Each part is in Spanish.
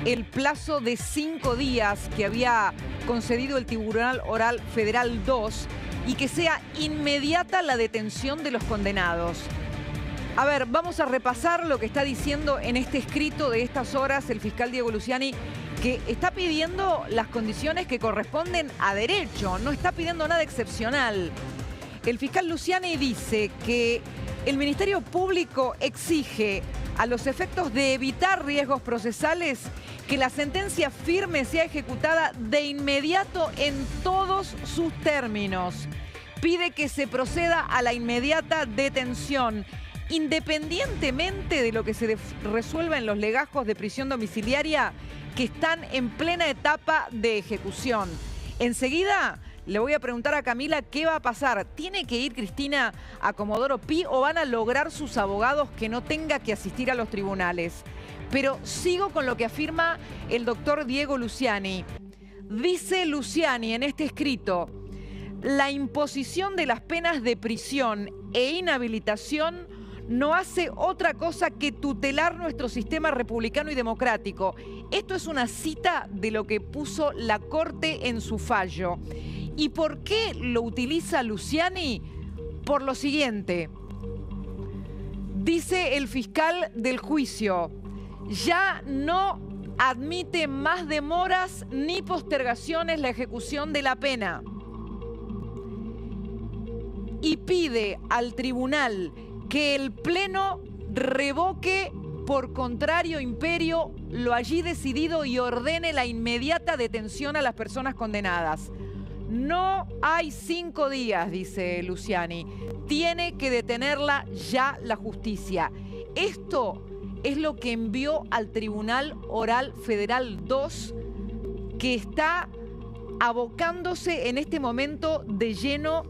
el plazo de 5 días que había concedido el Tribunal Oral Federal 2 y que sea inmediata la detención de los condenados. A ver, vamos a repasar lo que está diciendo en este escrito de estas horas el fiscal Diego Luciani, que está pidiendo las condiciones que corresponden a derecho, no está pidiendo nada excepcional. El fiscal Luciani dice que el Ministerio Público exige, a los efectos de evitar riesgos procesales, que la sentencia firme sea ejecutada de inmediato en todos sus términos. Pide que se proceda a la inmediata detención, independientemente de lo que se resuelva en los legajos de prisión domiciliaria que están en plena etapa de ejecución. Enseguida le voy a preguntar a Camila qué va a pasar. ¿Tiene que ir Cristina a Comodoro Pi o van a lograr sus abogados que no tenga que asistir a los tribunales? Pero sigo con lo que afirma el doctor Diego Luciani. Dice Luciani en este escrito: la imposición de las penas de prisión e inhabilitación no hace otra cosa que tutelar nuestro sistema republicano y democrático. Esto es una cita de lo que puso la Corte en su fallo. ¿Y por qué lo utiliza Luciani? Por lo siguiente. Dice el fiscal del juicio: ya no admite más demoras ni postergaciones la ejecución de la pena. Y pide al tribunal que el Pleno revoque por contrario imperio lo allí decidido y ordene la inmediata detención a las personas condenadas. No hay 5 días, dice Luciani. Tiene que detenerla ya la justicia. Esto es lo que envió al Tribunal Oral Federal 2, que está abocándose en este momento de lleno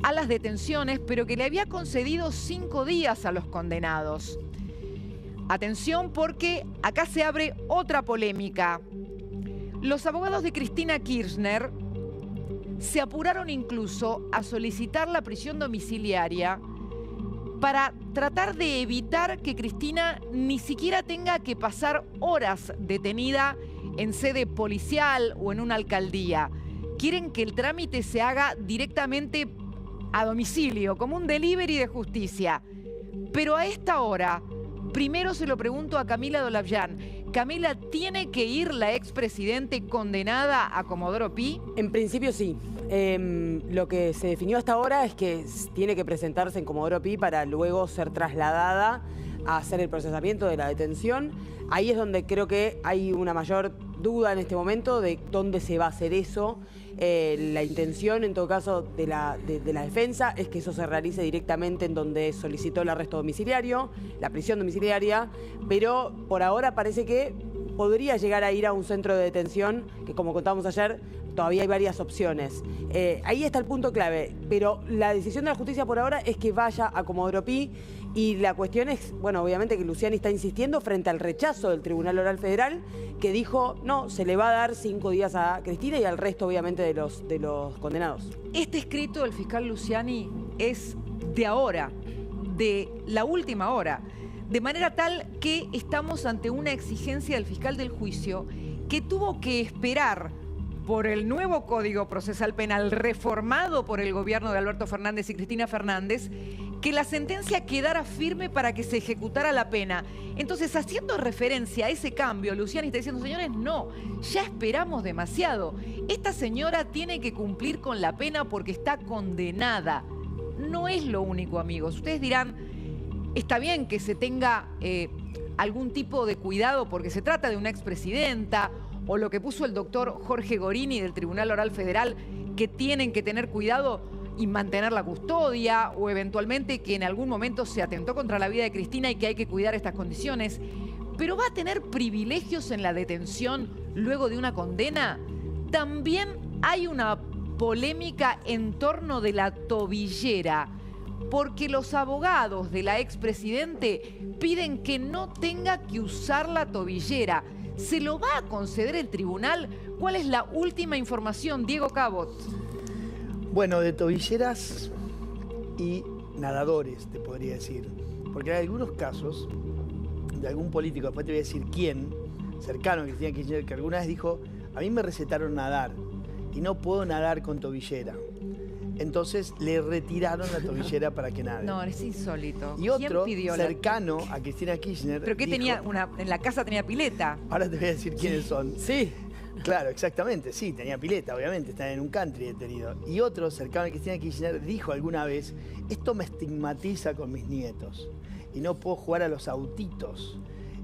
a las detenciones, pero que le había concedido 5 días a los condenados. Atención, porque acá se abre otra polémica. Los abogados de Cristina Kirchner se apuraron incluso a solicitar la prisión domiciliaria para tratar de evitar que Cristina ni siquiera tenga que pasar horas detenida en sede policial o en una alcaldía. Quieren que el trámite se haga directamente a domicilio, como un delivery de justicia. Pero a esta hora, primero se lo pregunto a Camila Dolavllán. Camila, ¿tiene que ir la expresidente condenada a Comodoro Pi? En principio sí. Lo que se definió hasta ahora es que tiene que presentarse en Comodoro Pi para luego ser trasladada a hacer el procesamiento de la detención. Ahí es donde creo que hay una mayor duda en este momento de dónde se va a hacer eso. La intención, en todo caso, de la defensa es que eso se realice directamente en donde solicitó el arresto domiciliario, la prisión domiciliaria, pero por ahora parece que podría llegar a ir a un centro de detención, que como contábamos ayer, todavía hay varias opciones. Ahí está el punto clave, pero la decisión de la justicia por ahora es que vaya a Comodoro Pi, y la cuestión es, bueno, obviamente que Luciani está insistiendo frente al rechazo del Tribunal Oral Federal, que dijo, no, se le va a dar 5 días a Cristina y al resto, obviamente, de los condenados. Este escrito del fiscal Luciani es de ahora, de la última hora, de manera tal que estamos ante una exigencia del fiscal del juicio que tuvo que esperar por el nuevo Código Procesal Penal reformado por el gobierno de Alberto Fernández y Cristina Fernández, que la sentencia quedara firme para que se ejecutara la pena. Entonces, haciendo referencia a ese cambio, Luciani está diciendo, señores, no, ya esperamos demasiado. Esta señora tiene que cumplir con la pena porque está condenada. No es lo único, amigos. Ustedes dirán, está bien que se tenga algún tipo de cuidado porque se trata de una expresidenta, o lo que puso el doctor Jorge Gorini del Tribunal Oral Federal, que tienen que tener cuidado y mantener la custodia, o eventualmente que en algún momento se atentó contra la vida de Cristina y que hay que cuidar estas condiciones. Pero ¿va a tener privilegios en la detención luego de una condena? También hay una polémica en torno de la tobillera, porque los abogados de la expresidente piden que no tenga que usar la tobillera. ¿Se lo va a conceder el tribunal? ¿Cuál es la última información, Diego Cabot? Bueno, de tobilleras y nadadores, te podría decir. Porque hay algunos casos de algún político, después te voy a decir quién, cercano a Cristina Kirchner, que alguna vez dijo, a mí me recetaron nadar y no puedo nadar con tobillera. Entonces le retiraron la tobillera para que nade. No, es insólito. Y otro, ¿Quién pidió cercano a Cristina Kirchner, ¿Pero qué dijo, tenía? En la casa tenía pileta. ahora te voy a decir quiénes son. Sí. Claro, exactamente, sí, tenía pileta, obviamente, está en un country detenido. Y otro, cercano a Cristina Kirchner, dijo alguna vez, esto me estigmatiza con mis nietos y no puedo jugar a los autitos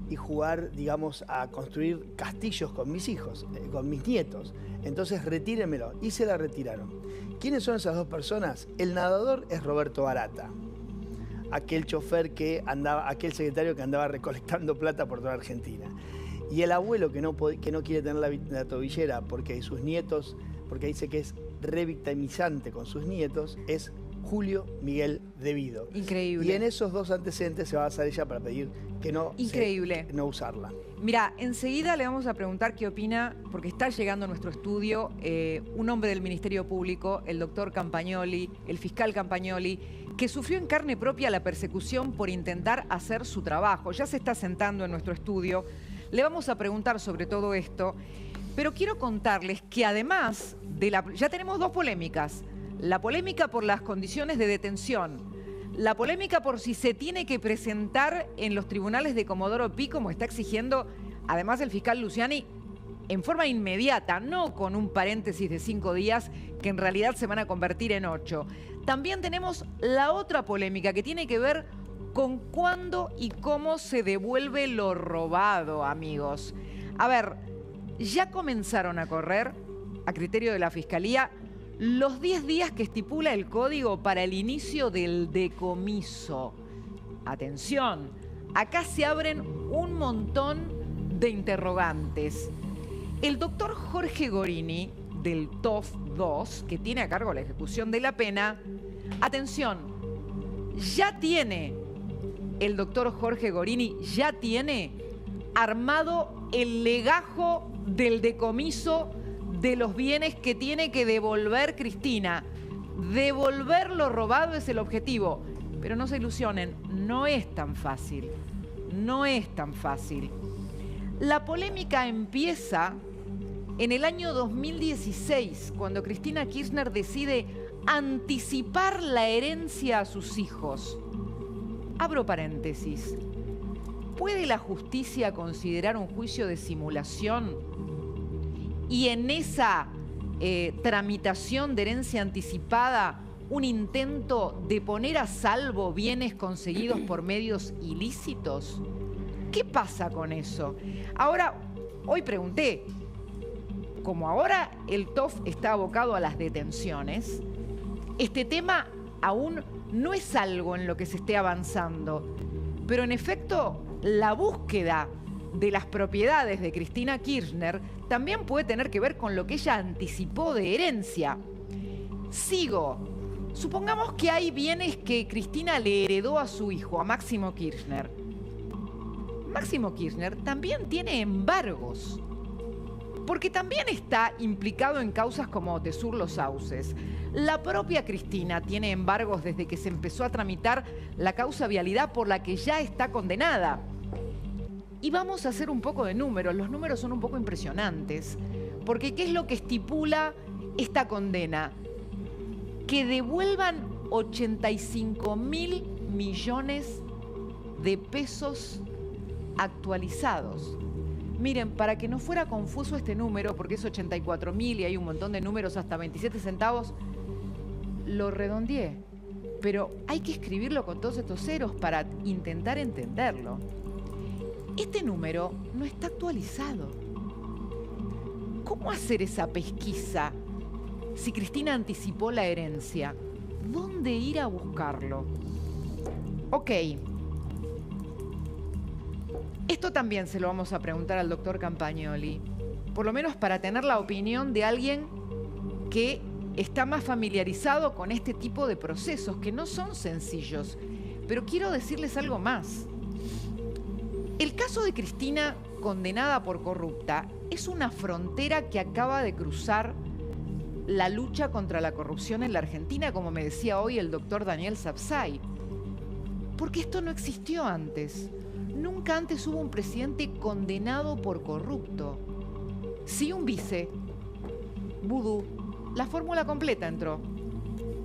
y jugar, digamos, a construir castillos con mis hijos, con mis nietos. Entonces retírenmelo. Y se la retiraron. ¿Quiénes son esas dos personas? El nadador es Roberto Barata, aquel chofer que andaba, aquel secretario que andaba recolectando plata por toda Argentina. Y el abuelo que no quiere tener la tobillera porque sus nietos, porque dice que es revictimizante con sus nietos, es Julio Miguel Devido. Increíble. Y en esos dos antecedentes se va a basar ella para pedir que no, no usarla. Mira, enseguida le vamos a preguntar qué opina, porque está llegando a nuestro estudio un hombre del Ministerio Público, el doctor Campagnoli, el fiscal Campagnoli, que sufrió en carne propia la persecución por intentar hacer su trabajo. Ya se está sentando en nuestro estudio. Le vamos a preguntar sobre todo esto, pero quiero contarles que además de ya tenemos dos polémicas. La polémica por las condiciones de detención, la polémica por si se tiene que presentar en los tribunales de Comodoro Pi, como está exigiendo además el fiscal Luciani, en forma inmediata, no con un paréntesis de 5 días que en realidad se van a convertir en 8. También tenemos la otra polémica que tiene que ver con cuándo y cómo se devuelve lo robado, amigos. A ver, ya comenzaron a correr, a criterio de la Fiscalía, los 10 días que estipula el código para el inicio del decomiso. Atención, acá se abren un montón de interrogantes. El doctor Jorge Gorini, del TOF 2, que tiene a cargo la ejecución de la pena, atención, ya tiene, el doctor Jorge Gorini ya tiene armado el legajo del decomiso de los bienes que tiene que devolver Cristina. Devolver lo robado es el objetivo. Pero no se ilusionen, no es tan fácil. No es tan fácil. La polémica empieza en el año 2016, cuando Cristina Kirchner decide anticipar la herencia a sus hijos. Abro paréntesis. ¿Puede la justicia considerar un juicio de simulación? Y en esa tramitación de herencia anticipada, un intento de poner a salvo bienes conseguidos por medios ilícitos. ¿Qué pasa con eso? Ahora, hoy pregunté, como ahora el TOF está abocado a las detenciones, este tema aún no es algo en lo que se esté avanzando, pero en efecto la búsqueda de las propiedades de Cristina Kirchner también puede tener que ver con lo que ella anticipó de herencia. Sigo. Supongamos que hay bienes que Cristina le heredó a su hijo, a Máximo Kirchner. Máximo Kirchner también tiene embargos, porque también está implicado en causas como Tesur Los Sauces. La propia Cristina tiene embargos desde que se empezó a tramitar la causa vialidad por la que ya está condenada. Y vamos a hacer un poco de números. Los números son un poco impresionantes, porque ¿qué es lo que estipula esta condena? Que devuelvan 85.000 millones de pesos actualizados. Miren, para que no fuera confuso este número, porque es 84.000 y hay un montón de números hasta 27 centavos, lo redondeé. Pero hay que escribirlo con todos estos ceros para intentar entenderlo. Este número no está actualizado. ¿Cómo hacer esa pesquisa si Cristina anticipó la herencia? ¿Dónde ir a buscarlo? Ok. Esto también se lo vamos a preguntar al doctor Campagnoli, por lo menos para tener la opinión de alguien que está más familiarizado con este tipo de procesos, que no son sencillos. Pero quiero decirles algo más. El caso de Cristina, condenada por corrupta, es una frontera que acaba de cruzar la lucha contra la corrupción en la Argentina, como me decía hoy el doctor Daniel Sapsay. Porque esto no existió antes. nunca antes hubo un presidente condenado por corrupto. Sí, un vice. Vudú. La fórmula completa entró.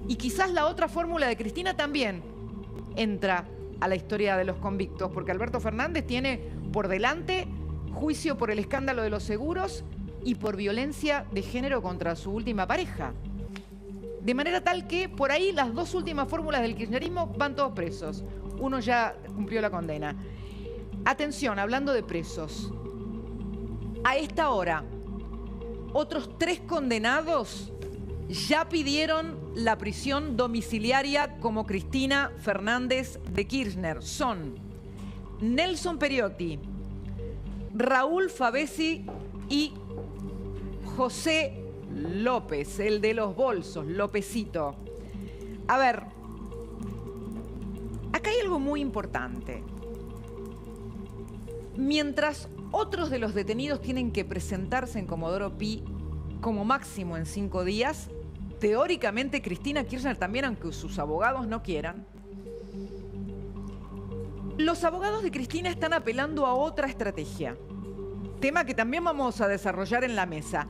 Y quizás la otra fórmula de Cristina también entra a la historia de los convictos, porque Alberto Fernández tiene por delante juicio por el escándalo de los seguros y por violencia de género contra su última pareja. De manera tal que por ahí las dos últimas fórmulas del kirchnerismo van todos presos. Uno ya cumplió la condena. Atención, hablando de presos. A esta hora, otros 3 condenados ya pidieron la prisión domiciliaria como Cristina Fernández de Kirchner. Son Nelson Periotti, Raúl Favesi y José López, el de los bolsos, Lópezito. A ver, acá hay algo muy importante. Mientras otros de los detenidos tienen que presentarse en Comodoro Pi como máximo en 5 días, teóricamente Cristina Kirchner también, aunque sus abogados no quieran. Los abogados de Cristina están apelando a otra estrategia, tema que también vamos a desarrollar en la mesa.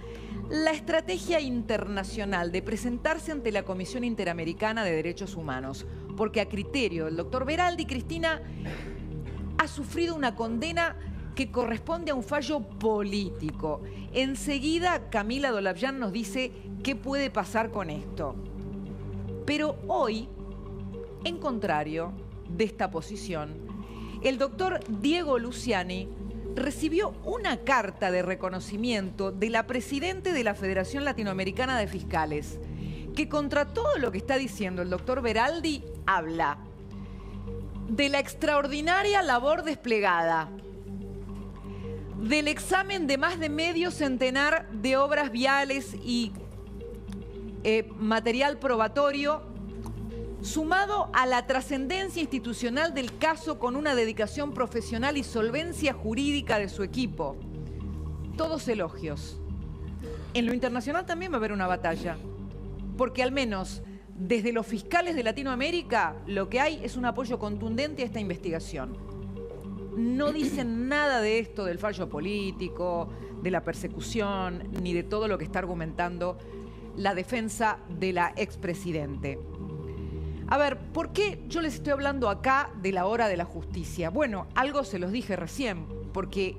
La estrategia internacional de presentarse ante la Comisión Interamericana de Derechos Humanos, porque a criterio del doctor Veraldi, Cristina ha sufrido una condena que corresponde a un fallo político. Enseguida Camila Dolavllan nos dice qué puede pasar con esto. Pero hoy, en contrario de esta posición, el doctor Diego Luciani recibió una carta de reconocimiento de la presidenta de la Federación Latinoamericana de Fiscales, que contra todo lo que está diciendo el doctor Veraldi, habla de la extraordinaria labor desplegada, del examen de más de medio centenar de obras viales y material probatorio, sumado a la trascendencia institucional del caso con una dedicación profesional y solvencia jurídica de su equipo. Todos elogios. En lo internacional también va a haber una batalla, porque al menos desde los fiscales de Latinoamérica lo que hay es un apoyo contundente a esta investigación. No dicen nada de esto del fallo político, de la persecución, ni de todo lo que está argumentando la defensa de la expresidente. A ver, ¿por qué yo les estoy hablando acá de la hora de la justicia? Bueno, algo se los dije recién, porque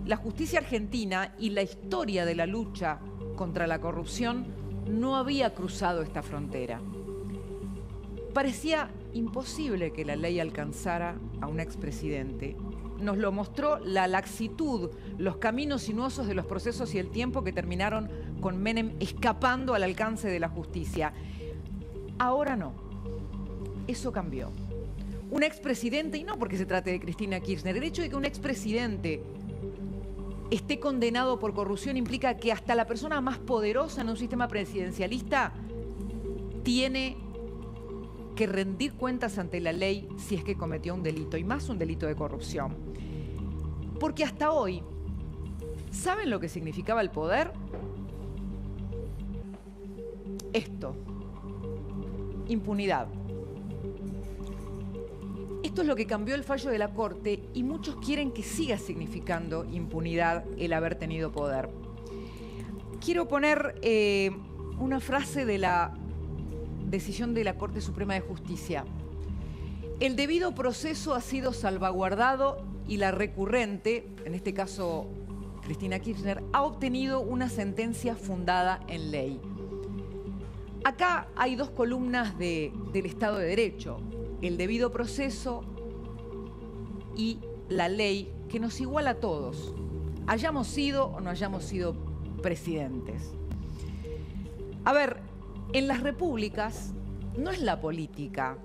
la justicia argentina y la historia de la lucha contra la corrupción no había cruzado esta frontera. Parecía imposible que la ley alcanzara a un expresidente. Nos lo mostró la laxitud, los caminos sinuosos de los procesos y el tiempo que terminaron con Menem escapando al alcance de la justicia. Ahora no. Eso cambió. Un expresidente, y no porque se trate de Cristina Kirchner, el hecho de que un expresidente esté condenado por corrupción implica que hasta la persona más poderosa en un sistema presidencialista tiene que rendir cuentas ante la ley si es que cometió un delito, y más un delito de corrupción. Porque hasta hoy, ¿saben lo que significaba el poder? Esto, impunidad. Esto es lo que cambió el fallo de la Corte y muchos quieren que siga significando impunidad el haber tenido poder. Quiero poner una frase de la decisión de la Corte Suprema de Justicia. El debido proceso ha sido salvaguardado y la recurrente, en este caso Cristina Kirchner, ha obtenido una sentencia fundada en ley. Acá hay 2 columnas del Estado de Derecho. El debido proceso y la ley que nos iguala a todos, hayamos sido o no hayamos sido presidentes. A ver, en las repúblicas no es la política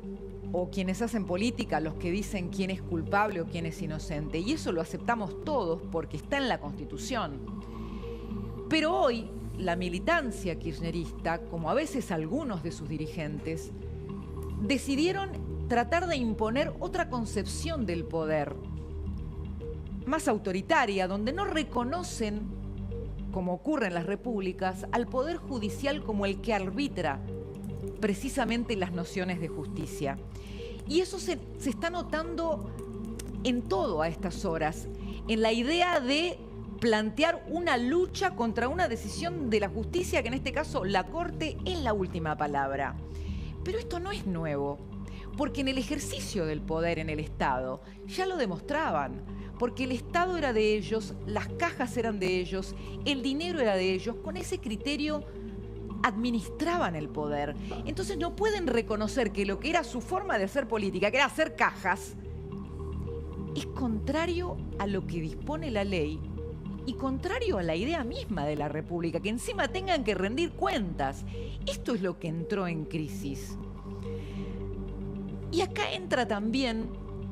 o quienes hacen política los que dicen quién es culpable o quién es inocente, y eso lo aceptamos todos porque está en la Constitución. Pero hoy la militancia kirchnerista, como a veces algunos de sus dirigentes, decidieron tratar de imponer otra concepción del poder, más autoritaria, donde no reconocen, como ocurre en las repúblicas, al poder judicial como el que arbitra precisamente las nociones de justicia. Y eso se está notando en todo a estas horas, en la idea de plantear una lucha contra una decisión de la justicia, que en este caso la Corte es la última palabra. Pero esto no es nuevo, porque en el ejercicio del poder en el Estado ya lo demostraban, porque el Estado era de ellos, las cajas eran de ellos, el dinero era de ellos, con ese criterio administraban el poder. Entonces no pueden reconocer que lo que era su forma de hacer política, que era hacer cajas, es contrario a lo que dispone la ley y contrario a la idea misma de la República, que encima tengan que rendir cuentas. Esto es lo que entró en crisis. Y acá entra también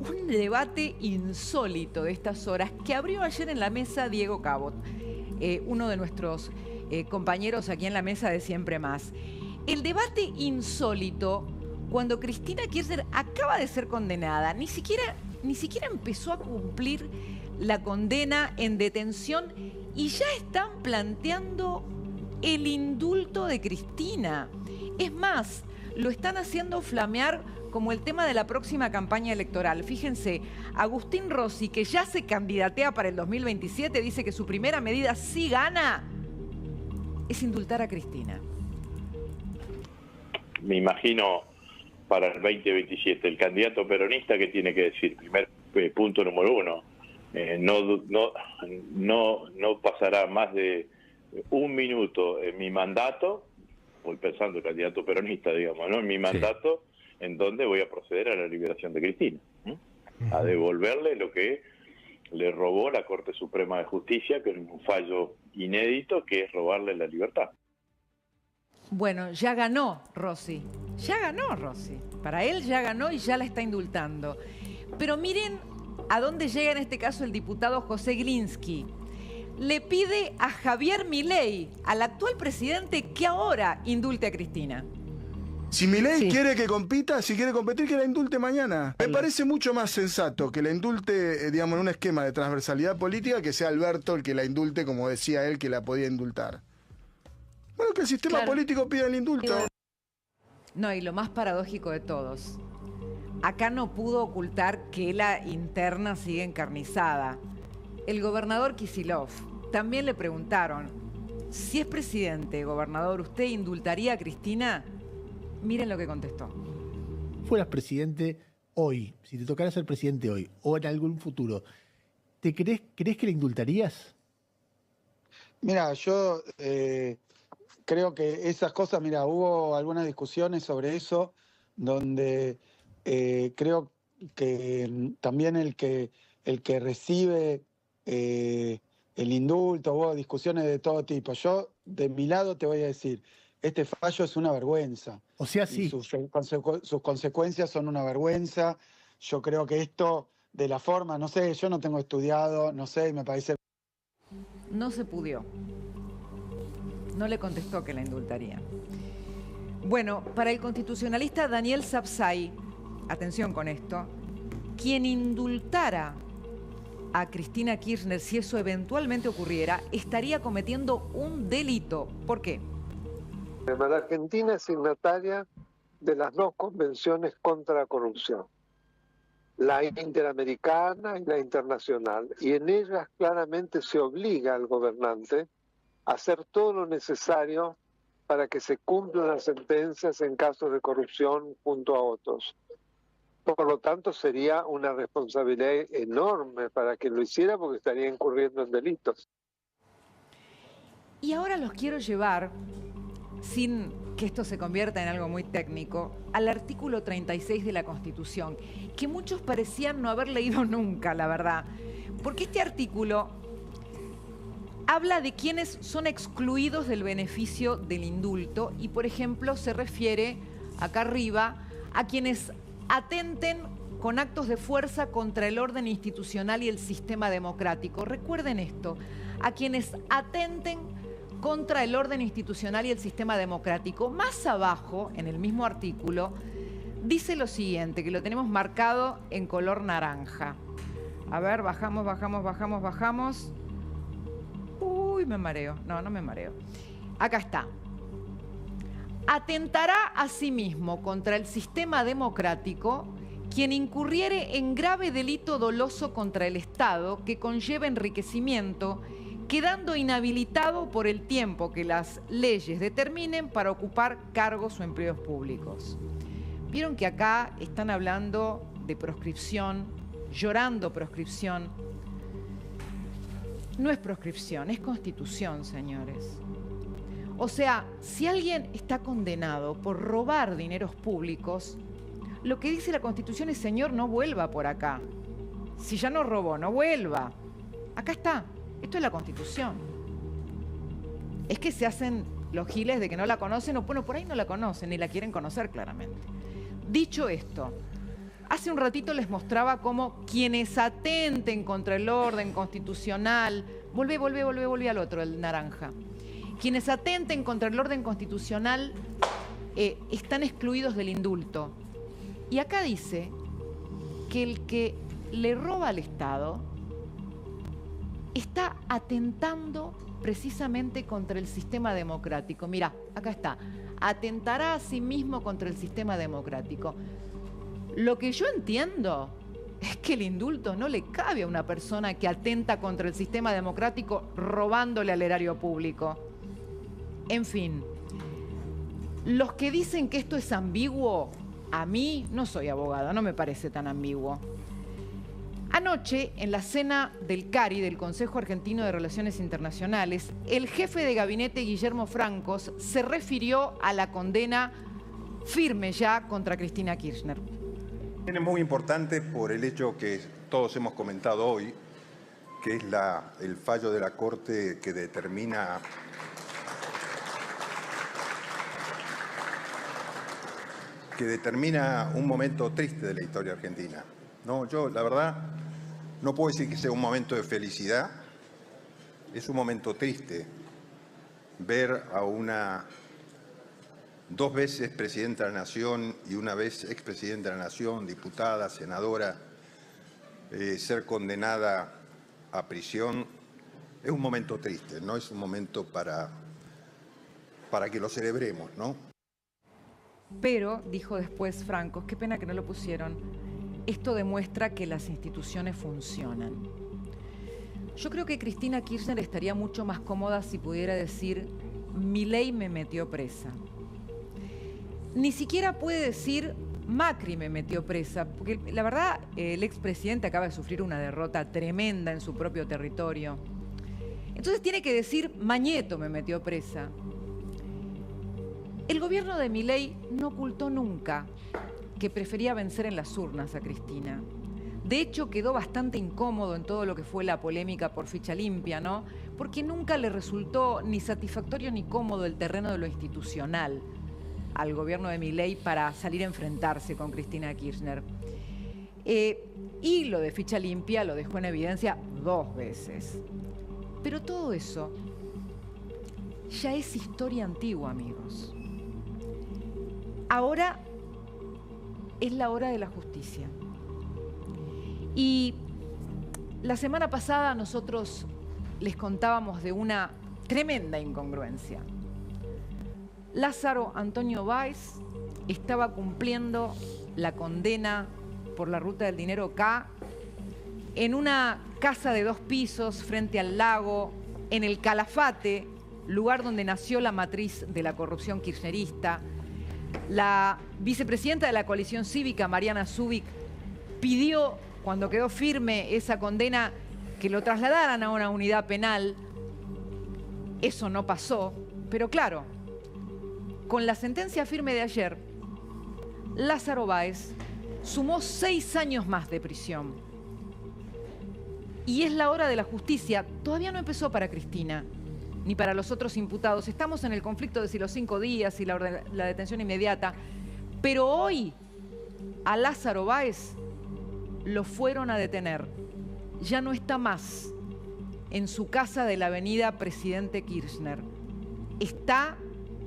un debate insólito de estas horas que abrió ayer en la mesa Diego Cabot, uno de nuestros compañeros aquí en la mesa de Siempre Más. El debate insólito cuando Cristina Kirchner acaba de ser condenada, ni siquiera empezó a cumplir la condena en detención y ya están planteando el indulto de Cristina. Es más, lo están haciendo flamear como el tema de la próxima campaña electoral. Fíjense, Agustín Rossi, que ya se candidatea para el 2027, dice que su primera medida, si gana, es indultar a Cristina. Me imagino para el 2027, el candidato peronista, que tiene que decir, primer punto número uno, no pasará más de un minuto en mi mandato, voy pensando el candidato peronista, digamos, ¿no? En mi mandato, en donde voy a proceder a la liberación de Cristina, a devolverle lo que le robó la Corte Suprema de Justicia, que es un fallo inédito, que es robarle la libertad. Bueno, ya ganó Rossi. Ya ganó Rossi. Para él ya ganó y ya la está indultando. Pero miren a dónde llega en este caso el diputado José Glinsky. Le pide a Javier Milei, al actual presidente, que ahora indulte a Cristina. Si Milei quiere que compita, si quiere competir, que la indulte mañana. Me parece mucho más sensato que la indulte, digamos, en un esquema de transversalidad política, que sea Alberto el que la indulte, como decía él, que la podía indultar. Bueno, que el sistema político pida el indulto. No, y lo más paradójico de todos, acá no pudo ocultar que la interna sigue encarnizada. El gobernador Kicillof, también le preguntaron, si es presidente, gobernador, ¿usted indultaría a Cristina? Miren lo que contestó. Fueras presidente hoy, si te tocara ser presidente hoy o en algún futuro, ¿crees que le indultarías? Mira, yo creo que esas cosas, mira, hubo algunas discusiones sobre eso, donde creo que también el que recibe el indulto, hubo discusiones de todo tipo. Yo, de mi lado, te voy a decir, este fallo es una vergüenza. O sea, sí. Y sus consecuencias son una vergüenza. Yo creo que esto, de la forma, no sé, yo no tengo estudiado, no sé, me parece... No se pudió. No le contestó que la indultaría. Bueno, para el constitucionalista Daniel Sapsay, atención con esto, quien indultara a Cristina Kirchner, si eso eventualmente ocurriera, estaría cometiendo un delito. ¿Por qué? La Argentina es signataria de las dos convenciones contra la corrupción, la interamericana y la internacional, y en ellas claramente se obliga al gobernante a hacer todo lo necesario para que se cumplan las sentencias en casos de corrupción junto a otros. Por lo tanto, sería una responsabilidad enorme para quien lo hiciera, porque estaría incurriendo en delitos. Y ahora los quiero llevar, sin que esto se convierta en algo muy técnico, al artículo 36 de la Constitución, que muchos parecían no haber leído nunca, la verdad. Porque este artículo habla de quienes son excluidos del beneficio del indulto y, por ejemplo, se refiere, acá arriba, a quienes atenten con actos de fuerza contra el orden institucional y el sistema democrático. Recuerden esto, a quienes atenten contra el orden institucional y el sistema democrático. Más abajo, en el mismo artículo, dice lo siguiente, que lo tenemos marcado en color naranja. A ver, bajamos. Uy, me mareo. No me mareo. Acá está. Atentará asimismo contra el sistema democrático quien incurriere en grave delito doloso contra el Estado que conlleva enriquecimiento, quedando inhabilitado por el tiempo que las leyes determinen para ocupar cargos o empleos públicos. Vieron que acá están hablando de proscripción, llorando proscripción. No es proscripción, es constitución, señores. O sea, si alguien está condenado por robar dineros públicos, lo que dice la Constitución es, señor, no vuelva por acá. Si ya no robó, no vuelva. Acá está. Esto es la Constitución. Es que se hacen los giles de que no la conocen, o bueno, por ahí no la conocen, ni la quieren conocer claramente. Dicho esto, hace un ratito les mostraba cómo quienes atenten contra el orden constitucional, volvé al otro, el naranja. Quienes atenten contra el orden constitucional están excluidos del indulto. Y acá dice que el que le roba al Estado está atentando precisamente contra el sistema democrático. Mirá, acá está. Atentará a sí mismo contra el sistema democrático. Lo que yo entiendo es que el indulto no le cabe a una persona que atenta contra el sistema democrático robándole al erario público. En fin, los que dicen que esto es ambiguo, a mí, no soy abogada, no me parece tan ambiguo. Anoche, en la cena del CARI, del Consejo Argentino de Relaciones Internacionales, el jefe de gabinete, Guillermo Francos, se refirió a la condena firme ya contra Cristina Kirchner. Es muy importante por el hecho que todos hemos comentado hoy, que es el fallo de la Corte que determina un momento triste de la historia argentina. No, yo, la verdad, no puedo decir que sea un momento de felicidad. Es un momento triste ver a una 2 veces presidenta de la Nación y una vez expresidenta de la Nación, diputada, senadora, ser condenada a prisión. Es un momento triste, no es un momento para que lo celebremos, ¿no? Pero, dijo después Francos, qué pena que no lo pusieron, esto demuestra que las instituciones funcionan. Yo creo que Cristina Kirchner estaría mucho más cómoda si pudiera decir, Milei me metió presa. Ni siquiera puede decir, Macri me metió presa, porque la verdad el expresidente acaba de sufrir una derrota tremenda en su propio territorio. Entonces tiene que decir, Mañeto me metió presa. El gobierno de Milei no ocultó nunca que prefería vencer en las urnas a Cristina. De hecho, quedó bastante incómodo en todo lo que fue la polémica por ficha limpia, ¿no? Porque nunca le resultó ni satisfactorio ni cómodo el terreno de lo institucional al gobierno de Milei para salir a enfrentarse con Cristina Kirchner. Y lo de ficha limpia lo dejó en evidencia 2 veces. Pero todo eso ya es historia antigua, amigos. Ahora es la hora de la justicia. Y la semana pasada nosotros les contábamos de una tremenda incongruencia. Lázaro Antonio Báez estaba cumpliendo la condena por la ruta del dinero K en una casa de 2 pisos frente al lago, en el Calafate, lugar donde nació la matriz de la corrupción kirchnerista. La vicepresidenta de la coalición cívica, Mariana Zubik, pidió, cuando quedó firme esa condena, que lo trasladaran a una unidad penal. Eso no pasó, pero claro, con la sentencia firme de ayer, Lázaro Báez sumó 6 años más de prisión. Y es la hora de la justicia. Todavía no empezó para Cristina, ni para los otros imputados. Estamos en el conflicto de si los 5 días y la detención inmediata. Pero hoy a Lázaro Báez lo fueron a detener. Ya no está más en su casa de la avenida Presidente Kirchner. Está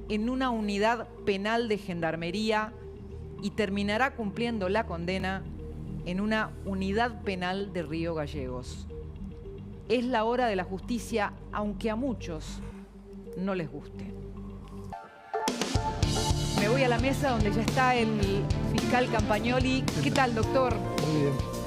en una unidad penal de Gendarmería y terminará cumpliendo la condena en una unidad penal de Río Gallegos. Es la hora de la justicia, aunque a muchos no les guste. Me voy a la mesa donde ya está el fiscal Campagnoli. ¿Qué tal, doctor? Muy bien.